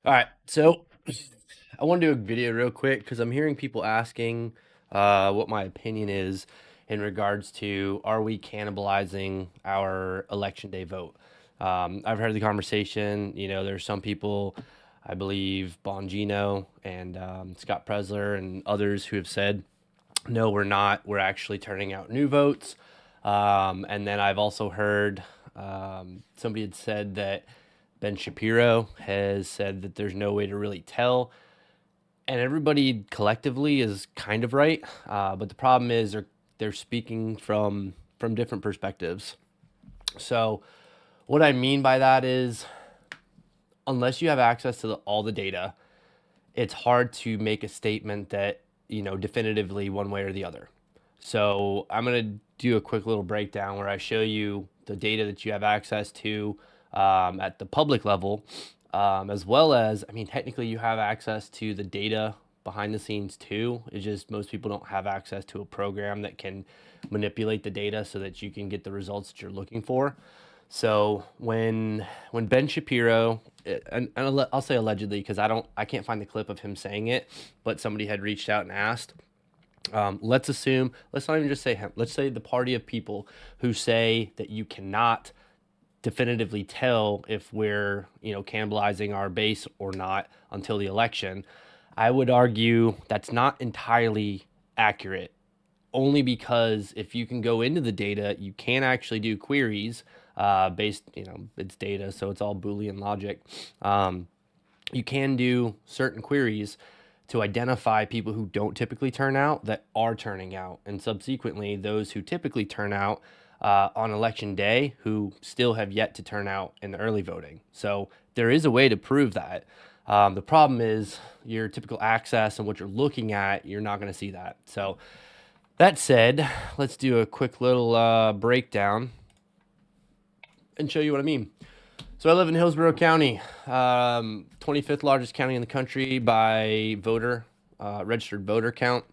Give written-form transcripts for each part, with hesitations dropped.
All right, so I want to do a video real quick because I'm hearing people asking what my opinion is in regards to are we cannibalizing our election day vote? I've heard the conversation. There's some people, I believe Bongino and Scott Presler and others who have said, no, we're not. We're actually turning out new votes. And then I've also heard somebody had said that Ben Shapiro has said that there's no way to really tell. And everybody collectively is kind of right. But the problem is they're speaking from different perspectives. So what I mean by that is unless you have access to all the data, it's hard to make a statement that, definitively one way or the other. So I'm going to do a quick little breakdown where I show you the data that you have access to at the public level, as well as, I mean, technically you have access to the data behind the scenes too. It's just most people don't have access to a program that can manipulate the data so that you can get the results that you're looking for. So when Ben Shapiro, and I'll say allegedly because I can't find the clip of him saying it, but somebody had reached out and asked. Let's assume, let's not even just say him. Let's say the party of people who say that you cannot definitively tell if we're cannibalizing our base or not until the election. I would argue that's not entirely accurate, only because if you can go into the data, you can actually do queries based, it's data, so it's all Boolean logic. You can do certain queries to identify people who don't typically turn out that are turning out, and subsequently those who typically turn out on election day who still have yet to turn out in the early voting. So there is a way to prove that. The problem is your typical access and what you're looking at, you're not going to see that. So that said, let's do a quick little breakdown and show you what I mean. So I live in Hillsborough County, 25th largest county in the country by registered voter count.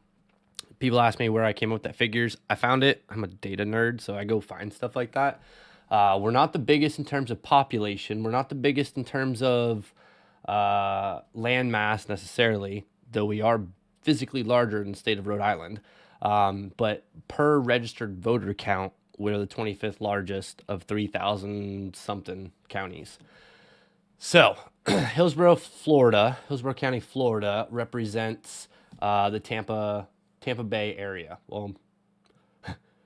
People ask me where I came up with that figures. I found it. I'm a data nerd, so I go find stuff like that. We're not the biggest in terms of population. We're not the biggest in terms of land mass necessarily, though we are physically larger in the state of Rhode Island. But per registered voter count, we're the 25th largest of 3,000 something counties. So, Hillsborough County, Florida represents the Tampa Bay area. Well,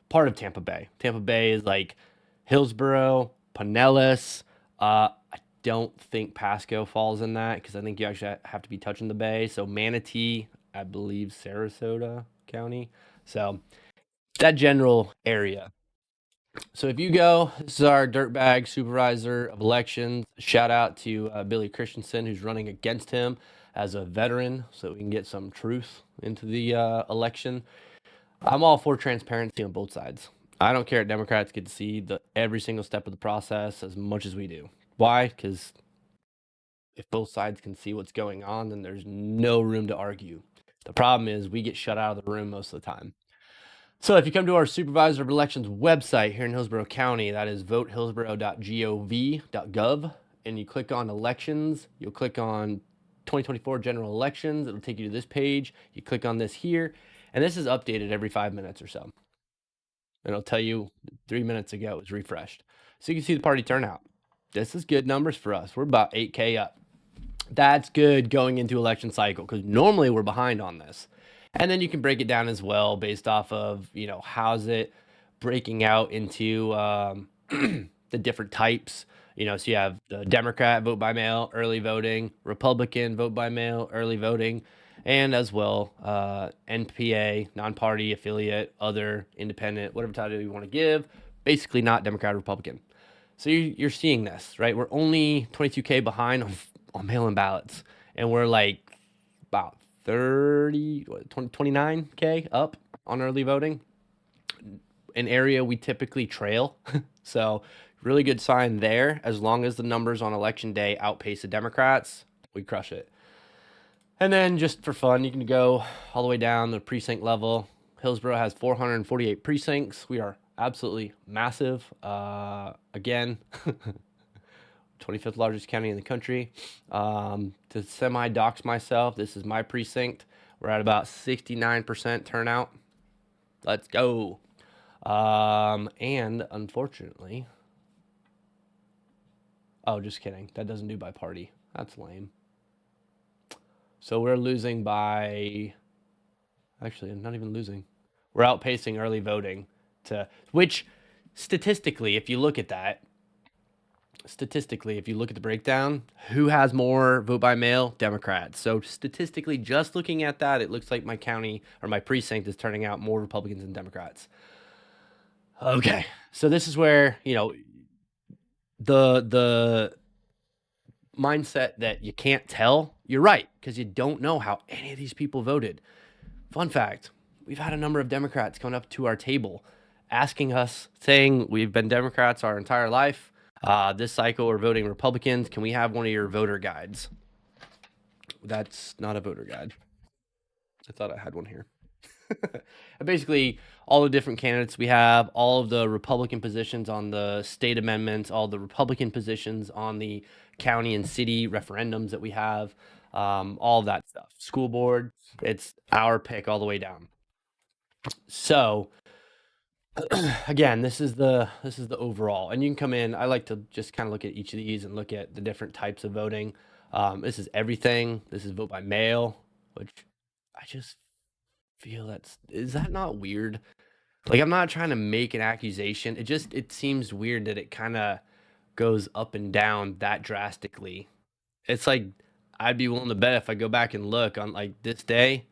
part of Tampa Bay. Tampa Bay is like Hillsborough, Pinellas. I don't think Pasco falls in that because I think you actually have to be touching the bay. So Manatee, I believe Sarasota County. So that general area. So if you go, this is our dirtbag supervisor of elections. Shout out to Billy Christensen, who's running against him as a veteran, so we can get some truth into the election. I'm all for transparency on both sides. I don't care if Democrats get to see every single step of the process as much as we do. Why? Because if both sides can see what's going on, then there's no room to argue. The problem is we get shut out of the room most of the time. So if you come to our Supervisor of Elections website here in Hillsborough County, that is votehillsborough.gov, and you click on elections, you'll click on 2024 general elections. It'll take you to this page. You click on this here, and this is updated every 5 minutes or so. And it'll tell you 3 minutes ago it was refreshed. So you can see the party turnout. This is good numbers for us. We're about 8K up. That's good going into election cycle because normally we're behind on this. And then you can break it down as well based off of, how's it breaking out into the different types. So you have the Democrat vote by mail, early voting, Republican vote by mail, early voting, and as well NPA, non-party affiliate, other, independent, whatever title you want to give, basically not Democrat or Republican. So you're seeing this, right? We're only 22K behind on mail-in ballots, and we're like about 29K up on early voting, an area we typically trail. So really good sign there. As long as the numbers on election day outpace the Democrats, we crush it. And then just for fun, you can go all the way down the precinct level. Hillsborough has 448 precincts. We are absolutely massive. Again, 25th largest county in the country. To semi dox myself, this is my precinct. We're at about 69% turnout. Let's go. And unfortunately, oh, just kidding. That doesn't do by party. That's lame. So we're losing by, actually, I'm not even losing. We're outpacing early voting to, which statistically, if you look at that, statistically, if you look at the breakdown, who has more vote by mail? Democrats. So statistically, just looking at that, it looks like my county or my precinct is turning out more Republicans than Democrats. Okay, so this is where the mindset that you can't tell. You're right because you don't know how any of these people voted. Fun fact: we've had a number of Democrats coming up to our table, asking us, saying we've been Democrats our entire life. This cycle we're voting Republicans. Can we have one of your voter guides? That's not a voter guide. I thought I had one here. Basically, all the different candidates we have, all of the Republican positions on the state amendments, all the Republican positions on the county and city referendums that we have, all of that stuff. School board, it's our pick all the way down. So again, this is the overall, and you can come in. I like to just kind of look at each of these and look at the different types of voting. This is everything. This is vote by mail, which I just feel is that not weird? Like I'm not trying to make an accusation. It seems weird that it kind of goes up and down that drastically. It's like I'd be willing to bet if I go back and look on like this day,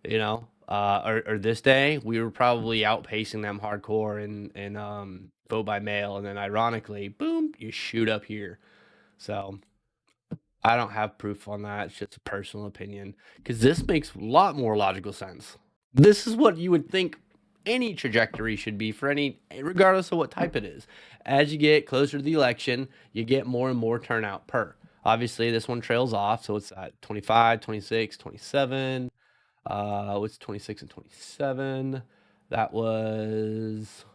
or this day, we were probably outpacing them hardcore in vote by mail, and then ironically, boom, you shoot up here. So I don't have proof on that. It's just a personal opinion because this makes a lot more logical sense. This is what you would think any trajectory should be for any, regardless of what type it is. As you get closer to the election, you get more and more turnout per. Obviously, this one trails off, so it's at 25, 26, 27. What's 26 and 27? That was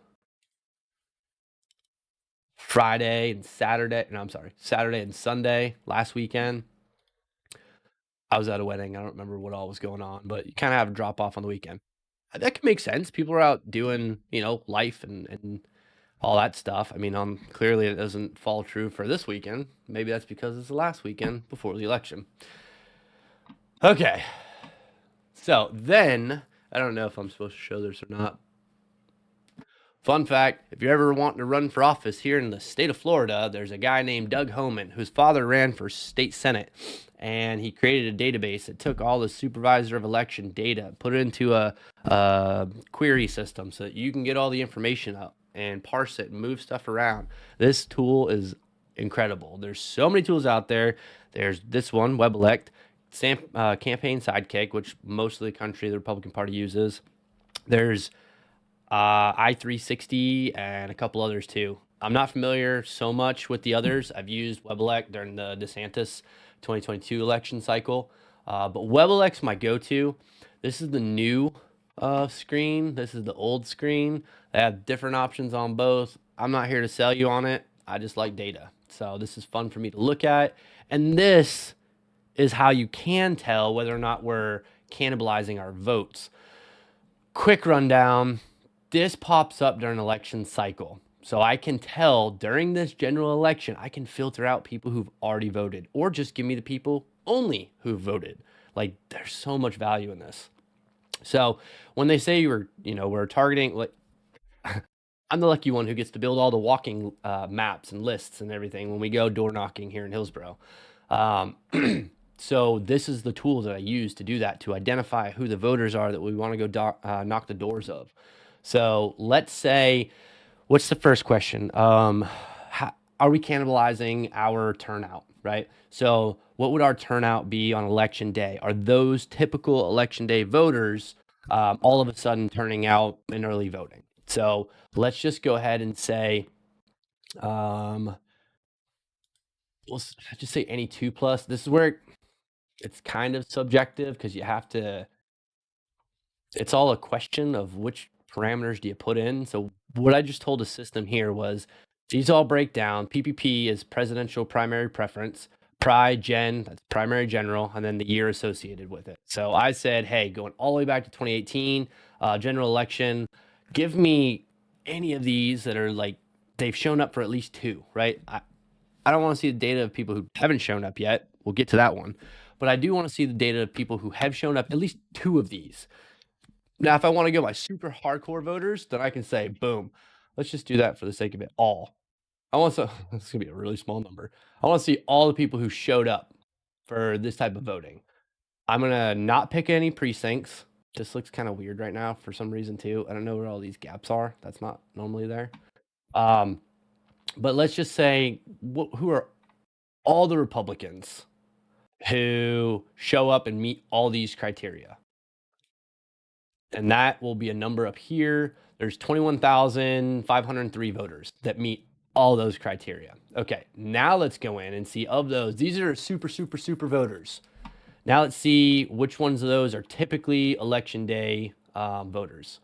Friday and Saturday. No, I'm sorry, Saturday and Sunday last weekend. I was at a wedding. I don't remember what all was going on, but you kind of have a drop off on the weekend. That can make sense. People are out doing, life and all that stuff. I mean, clearly it doesn't fall true for this weekend. Maybe that's because it's the last weekend before the election. Okay. So then, I don't know if I'm supposed to show this or not. Fun fact, if you're ever wanting to run for office here in the state of Florida, there's a guy named Doug Homan whose father ran for state senate, and he created a database that took all the supervisor of election data, put it into a query system so that you can get all the information up and parse it and move stuff around. This tool is incredible. There's so many tools out there. There's this one, WebElect, Campaign Sidekick, which most of the country, the Republican Party uses. There's I360 and a couple others too. I'm not familiar so much with the others. I've used WebElect during the DeSantis 2022 election cycle, but WebElect's my go-to. This is the new screen. This is the old screen. They have different options on both. I'm not here to sell you on it. I just like data. So this is fun for me to look at. And this is how you can tell whether or not we're cannibalizing our votes. Quick rundown. This pops up during election cycle. So I can tell during this general election, I can filter out people who've already voted or just give me the people only who voted. Like there's so much value in this. So when they say we're targeting, like I'm the lucky one who gets to build all the walking maps and lists and everything when we go door knocking here in Hillsborough. Um, so this is the tools that I use to do that, to identify who the voters are that we want to go knock the doors of. So let's say, what's the first question? Are we cannibalizing our turnout, right? So what would our turnout be on election day? Are those typical election day voters all of a sudden turning out in early voting? So let's just go ahead and say, um, let's just say any 2+. This is where it's kind of subjective because you have to, it's all a question of which parameters do you put in. So what I just told the system here was These all break down. PPP is presidential primary preference. Gen, that's primary general, and then the year associated with it. So I said, hey, going all the way back to 2018, general election, give me any of these that are like they've shown up for at least two, right? I don't want to see the data of people who haven't shown up yet. We'll get to that one. But I do want to see the data of people who have shown up at least two of these. Now, if I want to go by super hardcore voters, then I can say, boom, let's just do that for the sake of it all. I want to, this is going to be a really small number. I want to see all the people who showed up for this type of voting. I'm going to not pick any precincts. This looks kind of weird right now for some reason, too. I don't know where all these gaps are. That's not normally there. But let's just say who are all the Republicans who show up and meet all these criteria. And that will be a number up here. There's 21,503 voters that meet all those criteria. Okay, now let's go in and see of those. These are super, super, super voters. Now let's see which ones of those are typically election day voters.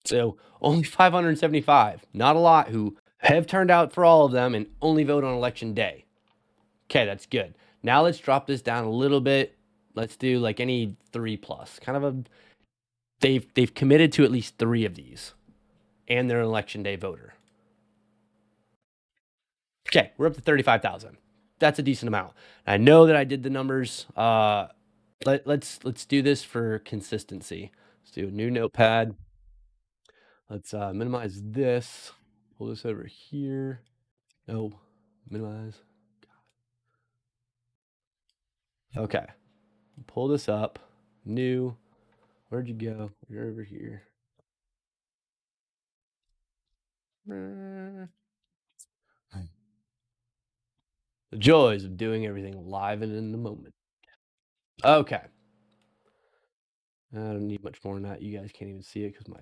So only 575, not a lot, who have turned out for all of them and only vote on election day. Okay, that's good. Now let's drop this down a little bit. Let's do like any 3+. Kind of a they've committed to at least 3 of these, and they're an election day voter. Okay, we're up to 35,000. That's a decent amount. I know that I did the numbers. Let's do this for consistency. Let's do a new notepad. Let's minimize this. Pull this over here. No, minimize. Okay, pull this up. New. Where'd you go? You're over here. The joys of doing everything live and in the moment. Okay. I don't need much more than that. You guys can't even see it because my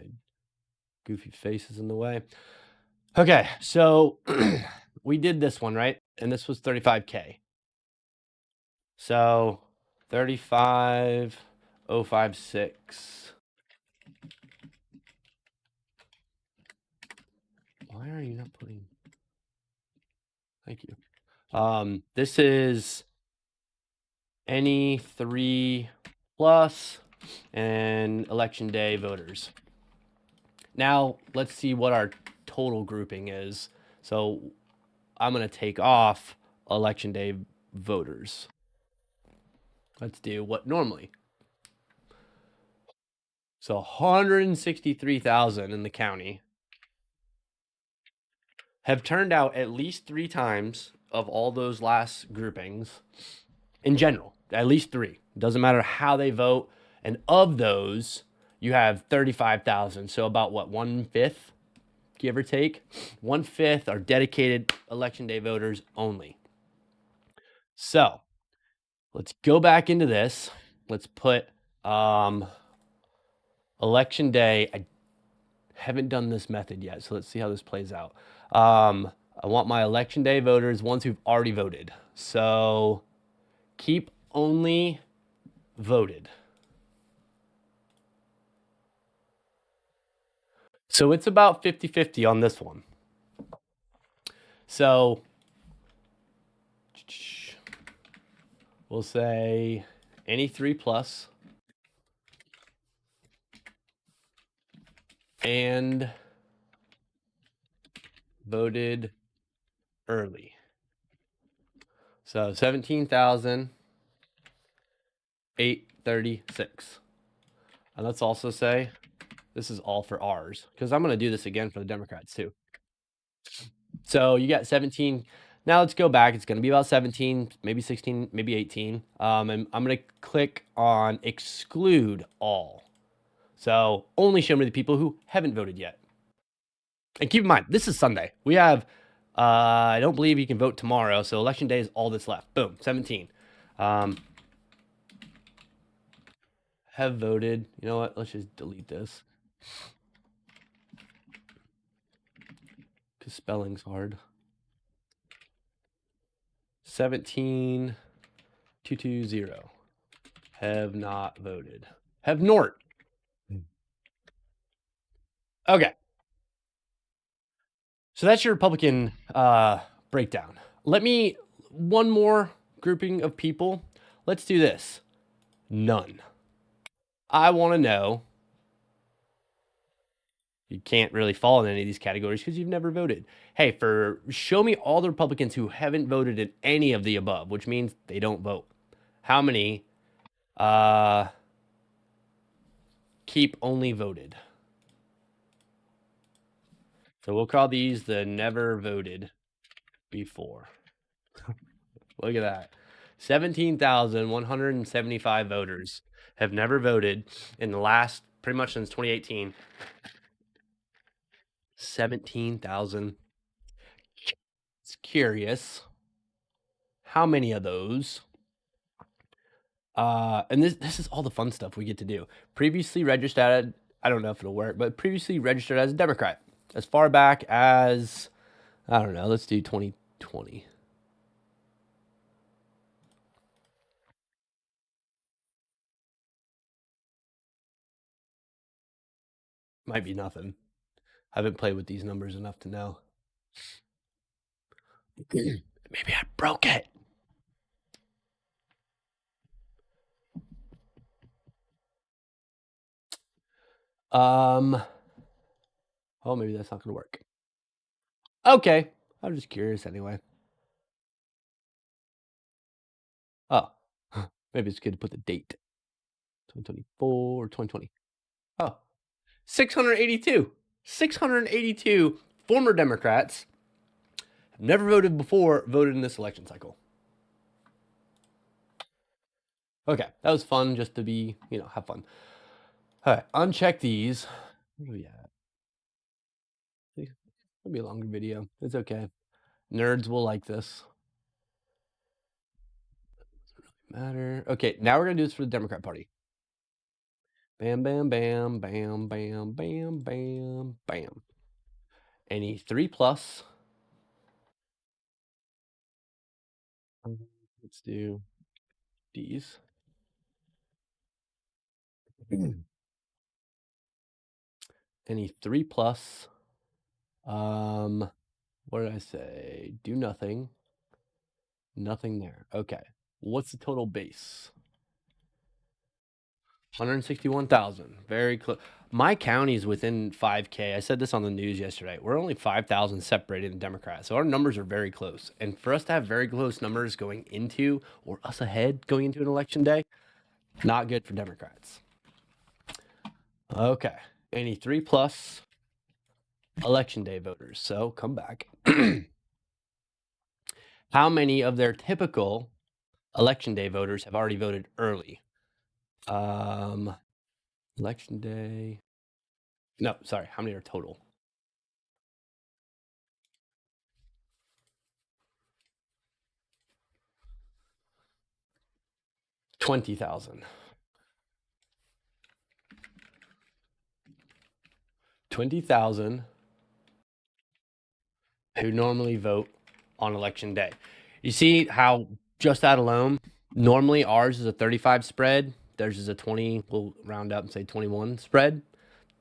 goofy face is in the way. Okay, so we did this one, right? And this was 35K. So 35,056. Why are you not putting? Thank you. This is any 3+ and election day voters. Now let's see what our total grouping is. So I'm going to take off election day voters. Let's do what normally. So 163,000 in the county have turned out at least 3 times of all those last groupings in general, at least 3. Doesn't matter how they vote. And of those, you have 35,000. So about what, 1/5, give or take? 1/5 are dedicated election day voters only. So let's go back into this. Let's put election day. I haven't done this method yet, so let's see how this plays out. I want my election day voters, ones who've already voted. So keep only voted. So it's about 50-50 on this one. So we'll say any 3+ and voted early. So 17,836. And let's also say this is all for ours, because I'm going to do this again for the Democrats too. So you got 17. Now let's go back. It's going to be about 17, maybe 16, maybe 18. And I'm going to click on exclude all. So only show me the people who haven't voted yet. And keep in mind, this is Sunday. We have, I don't believe you can vote tomorrow. So election day is all that's left. Boom, 17. Have voted. You know what? Let's just delete this, because spelling's hard. 17,220 have not voted. Have Nort. Okay. So that's your Republican breakdown. Let me one more grouping of people. Let's do this. None. I want to know. You can't really fall in any of these categories because you've never voted. Hey, show me all the Republicans who haven't voted in any of the above, which means they don't vote. How many uh, keep only voted? So we'll call these the never voted before. Look at that. 17,175 voters have never voted in the last, pretty much since 2018. 17,000. It's curious how many of those and this is all the fun stuff we get to do. Previously registered, I don't know if it'll work, but previously registered as a Democrat as far back as, I don't know, let's do 2020. Might be nothing. I haven't played with these numbers enough to know. Maybe I broke it. Oh, maybe that's not gonna work. Okay, I'm just curious anyway. Oh, maybe it's good to put the date. 2024 or 2020. Oh, 682. 682 former Democrats have never voted before, voted in this election cycle. Okay, that was fun just to be, have fun. All right, uncheck these. Oh, yeah. It'll be a longer video. It's okay. Nerds will like this. Doesn't really matter. Okay, now we're going to do this for the Democrat Party. Bam, bam, bam, bam, bam, bam, bam, bam. Any 3 plus. Let's do these. Any 3 plus. What did I say? Do nothing. Nothing there. Okay. What's the total base? 161,000. Very close. My county is within 5K. I said this on the news yesterday. We're only 5,000 separated in Democrats. So our numbers are very close. And for us to have very close numbers going into, or us ahead going into an election day, not good for Democrats. Okay. Any 3 plus election day voters. So come back. How many of their typical election day voters have already voted early? Election day. No, sorry. How many are total? 20,000. 20,000 who normally vote on election day. You see how just that alone, normally ours is a 35 spread, theirs is a 20, we'll round up and say 21 spread.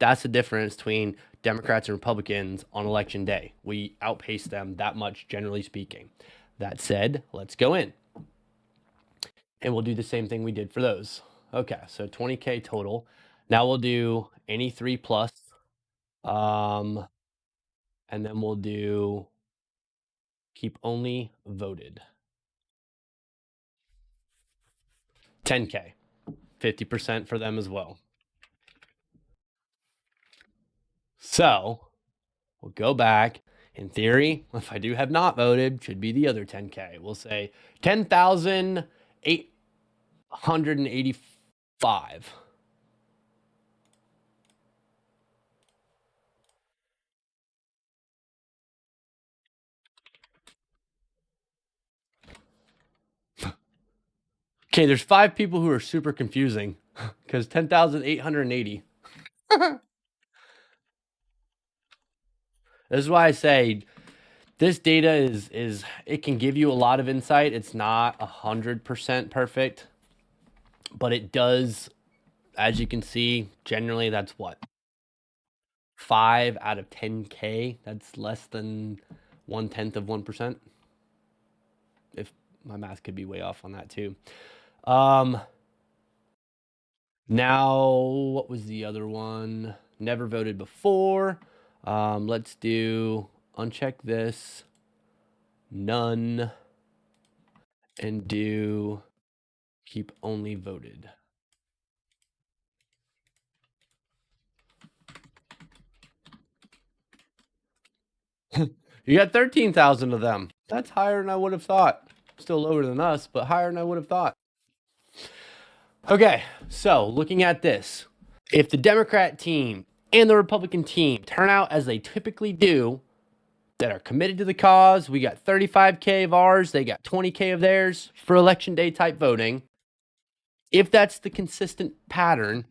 That's the difference between Democrats and Republicans on election day. We outpace them that much, generally speaking. That said, let's go in. And we'll do the same thing we did for those. Okay, so 20K total. Now we'll do any 3 plus. And then we'll do keep only voted. 10K. 50% for them as well. So we'll go back. In theory, if I do have not voted, should be the other 10K. We'll say 10,885. Okay, there's 5 people who are super confusing because 10,880. This is why I say this data is it can give you a lot of insight. It's not 100% perfect, but it does, as you can see, generally that's what 5 out of 10K. That's less than 1/10 of 1%. If my math could be way off on that too. Um, Now, what was the other one? Never voted before. Let's do uncheck this, none, and do keep only voted. You got 13,000 of them. That's higher than I would have thought. Still lower than us, but higher than I would have thought. Okay, so looking at this, if the Democrat team and the Republican team turn out as they typically do, that are committed to the cause, we got 35K of ours, they got 20K of theirs for election day type voting. If that's the consistent pattern,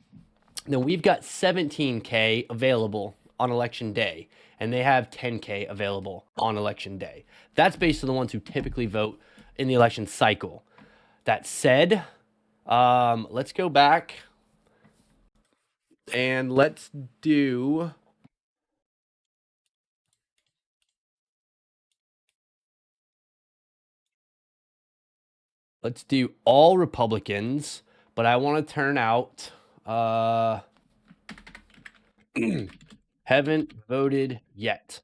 then we've got 17K available on election day, and they have 10K available on election day. That's based on the ones who typically vote in the election cycle. That said, let's go back and let's do all Republicans, but I want to turn out haven't voted yet.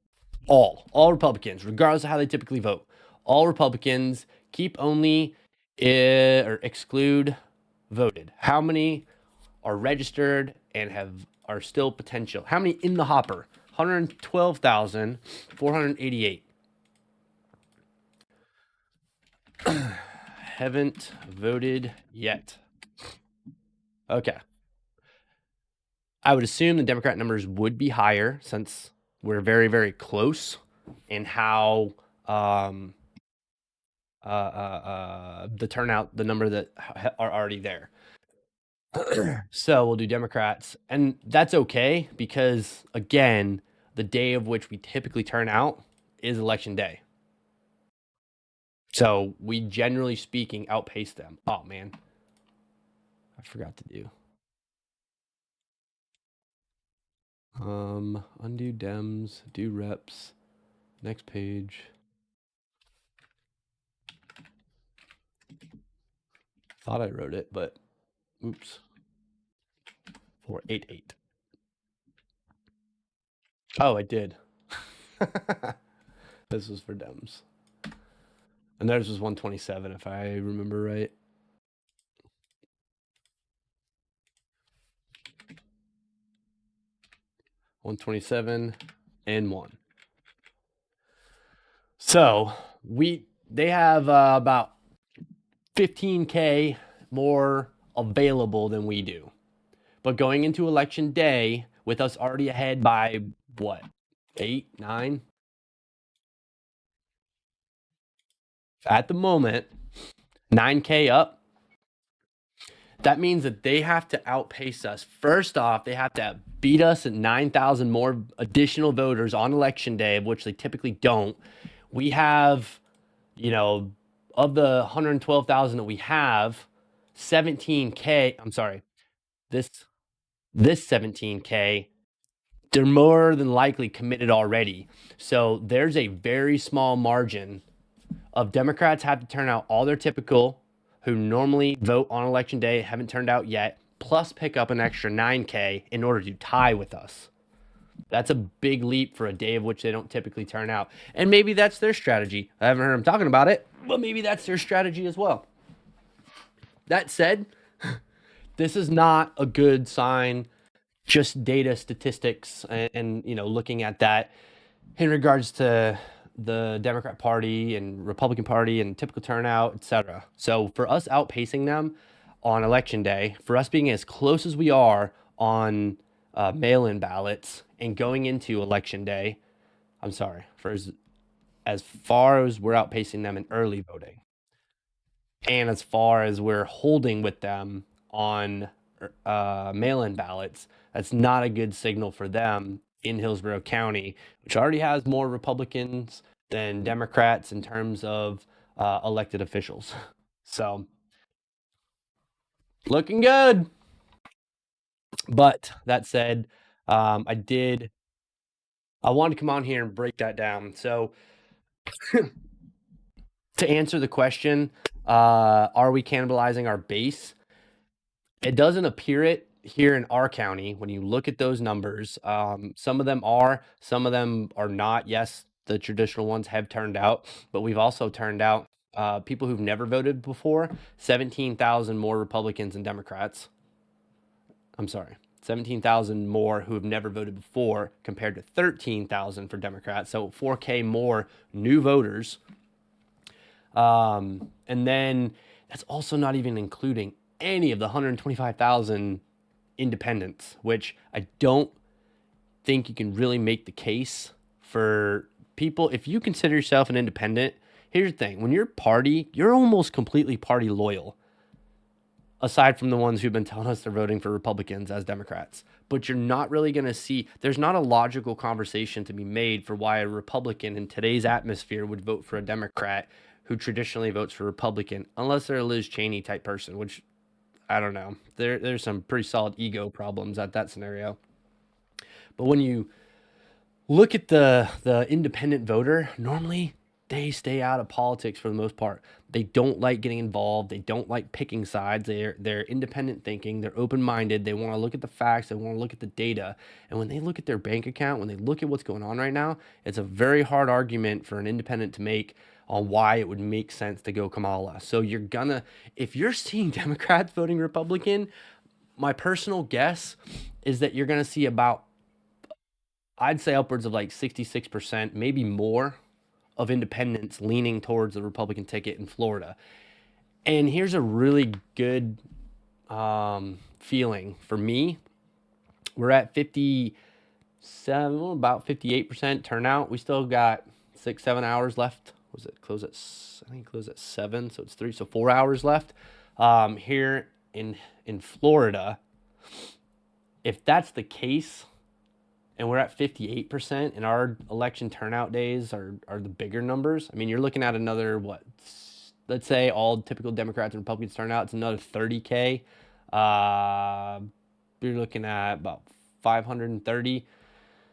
All Republicans, regardless of how they typically vote. All Republicans keep only or exclude voted. How many are registered and are still potential? How many in the hopper? 112,488. Haven't voted yet. Okay. I would assume the Democrat numbers would be higher since we're very, very close in how the turnout, the number that are already there. So we'll do Democrats, and that's okay because again, the day of which we typically turn out is election day. So we generally speaking outpace them. Oh man, I forgot to do. Undo Dems, do reps. Next page. Thought I wrote it, but oops. 488. Oh, I did. This was for Dems. And theirs was 127, if I remember right. $127 and 1. So they have about 15K more available than we do. But going into election day, with us already ahead by what, 8, 9? At the moment, 9K up. That means that they have to outpace us. First off, they have to beat us at 9,000 more additional voters on election day, of which they typically don't. We have, of the 112,000 that we have, 17K, I'm sorry, this 17K, they're more than likely committed already. So there's a very small margin of Democrats have to turn out all their typical who normally vote on election day, haven't turned out yet, plus pick up an extra 9K in order to tie with us. That's a big leap for a day of which they don't typically turn out. And maybe that's their strategy. I haven't heard them talking about it, but maybe that's their strategy as well. That said, this is not a good sign, just data statistics and looking at that in regards to the Democrat Party and Republican Party and typical turnout, etc. So for us outpacing them on election day, for us being as close as we are on mail-in ballots and going into election day, I'm sorry, for as far as we're outpacing them in early voting, and as far as we're holding with them on mail-in ballots, that's not a good signal for them in Hillsborough County, which already has more Republicans than Democrats in terms of elected officials. So looking good. But that said, I did I wanted to come on here and break that down. So, to answer the question, are we cannibalizing our base? It doesn't appear it here in our county. When you look at those numbers, some of them are, some of them are not. Yes, the traditional ones have turned out, but we've also turned out people who've never voted before, 17,000 more Republicans and Democrats. I'm sorry, 17,000 more who have never voted before compared to 13,000 for Democrats. So 4K more new voters. And then that's also not even including any of the 125,000 independents, which I don't think you can really make the case for people. If you consider yourself an independent, here's the thing: when you're party, you're almost completely party loyal, aside from the ones who've been telling us they're voting for Republicans as Democrats. But you're not really going to see, there's not a logical conversation to be made for why a Republican in today's atmosphere would vote for a Democrat who traditionally votes for Republican, unless they're a Liz Cheney type person, which I don't know. There's some pretty solid ego problems at that scenario. But when you look at the independent voter, normally they stay out of politics for the most part. They don't like getting involved. They don't like picking sides. They're independent thinking. They're open minded. They want to look at the facts. They want to look at the data. And when they look at their bank account, when they look at what's going on right now, it's a very hard argument for an independent to make on why it would make sense to go Kamala. So you're gonna, if you're seeing Democrats voting Republican, my personal guess is that you're gonna see about, I'd say upwards of like 66%, maybe more, of independents leaning towards the Republican ticket in Florida. And here's a really good feeling for me. We're at 57, about 58% turnout. We still got 6, 7 hours left. Was it close at? I think it closed at 7, so it's 3, so 4 hours left. Here in Florida, if that's the case, and we're at 58%, and our election turnout days are the bigger numbers. I mean, you're looking at another, what, let's say all typical Democrats and Republicans turn out, it's another 30K. Uh, you're looking at about 530,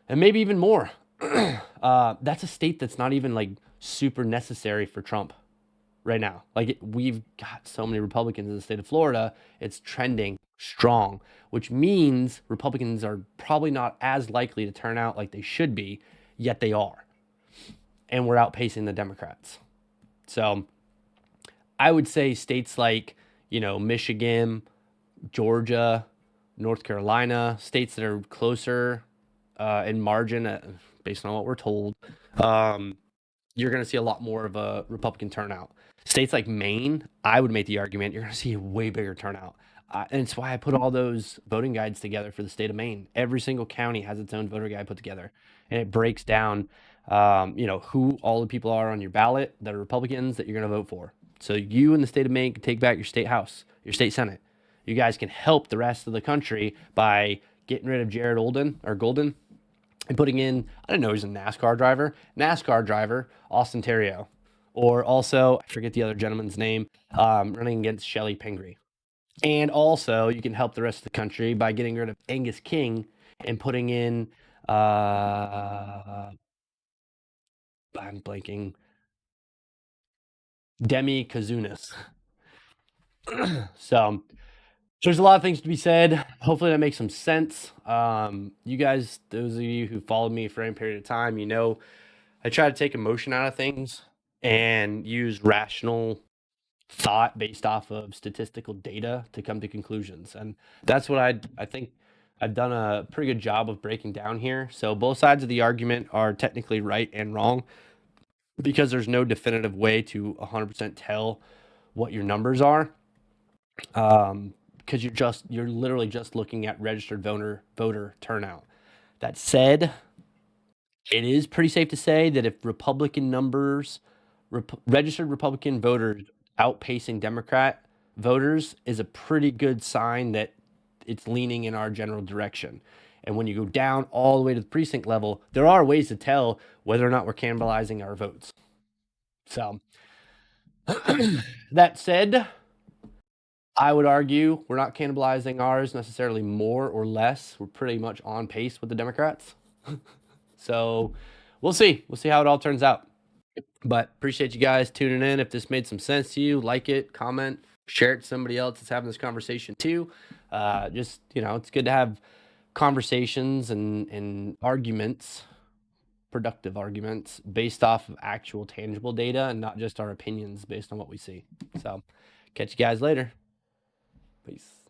and maybe even more. That's a state that's not even like super necessary for Trump right now. Like we've got so many Republicans in the state of Florida, it's trending strong, which means Republicans are probably not as likely to turn out like they should be, yet they are. And we're outpacing the Democrats. So I would say states like, Michigan, Georgia, North Carolina, states that are closer in margin, based on what we're told, um, you're going to see a lot more of a Republican turnout. States like Maine, I would make the argument you're going to see a way bigger turnout. And it's why I put all those voting guides together for the state of Maine. Every single county has its own voter guide put together, and it breaks down, who all the people are on your ballot that are Republicans that you're going to vote for. So you in the state of Maine can take back your state house, your state senate. You guys can help the rest of the country by getting rid of Jared Olden or Golden and putting in, I didn't know he was a NASCAR driver, Austin Terrio. Or also, I forget the other gentleman's name, running against Shelley Pingree. And also, you can help the rest of the country by getting rid of Angus King and putting in, I'm blanking, Demi Kazunas. So there's a lot of things to be said. Hopefully that makes some sense. You guys, those of you who followed me for any period of time, I try to take emotion out of things and use rational thought based off of statistical data to come to conclusions. And that's what I think I've done a pretty good job of breaking down here. So both sides of the argument are technically right and wrong because there's no definitive way to 100% tell what your numbers are. Because you're literally just looking at registered voter turnout. That said, it is pretty safe to say that if Republican numbers, registered Republican voters outpacing Democrat voters is a pretty good sign that it's leaning in our general direction. And when you go down all the way to the precinct level, there are ways to tell whether or not we're cannibalizing our votes. So, that said, I would argue we're not cannibalizing ours necessarily more or less. We're pretty much on pace with the Democrats. So we'll see. We'll see how it all turns out. But appreciate you guys tuning in. If this made some sense to you, like it, comment, share it to somebody else that's having this conversation too. Just, it's good to have conversations and arguments, productive arguments based off of actual tangible data and not just our opinions based on what we see. So catch you guys later. Peace.